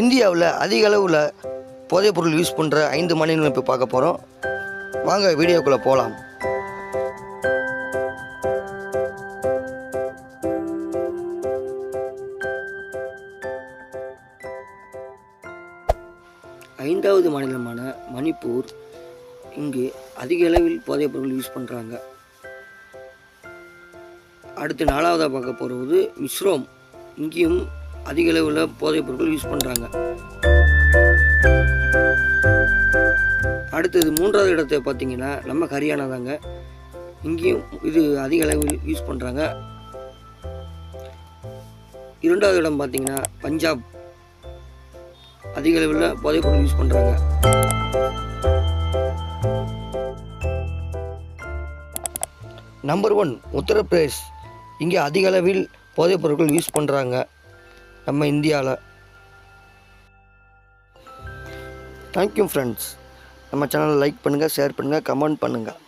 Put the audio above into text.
இந்தியாவில் அதிக அளவில் போதைப்பொருள் யூஸ் பண்ணுற 5 மாநிலங்கள் இப்போ பார்க்க போகிறோம். வாங்க வீடியோக்குள்ளே போகலாம். ஐந்தாவது மாநிலமான மணிப்பூர். இங்கு அதிக அளவில் போதைப்பொருள் யூஸ் பண்ணுறாங்க. அடுத்து 4வதாக பார்க்க போகிறது மிசோரம். இங்கேயும் அதிக அளவில் போதைப்பொருட்கள் யூஸ் பண்ணுறாங்க. அடுத்தது 3வது இடத்தை பார்த்தீங்கன்னா நம்ம ஹரியானா தாங்க. இங்கேயும் இது அதிக அளவில் யூஸ் பண்ணுறாங்க. 2வது இடம் பார்த்தீங்கன்னா பஞ்சாப். அதிக அளவில் போதைப்பொருள் யூஸ் பண்ணுறாங்க. நம்பர் 1 உத்தரப்பிரதேஷ். இங்கே அதிக அளவில் போதைப்பொருட்கள் யூஸ் பண்ணுறாங்க நம்ம இந்தியாவில். Thank you friends. நம்ம சேனலை லைக் பண்ணுங்கள், ஷேர் பண்ணுங்கள், கமெண்ட் பண்ணுங்கள்.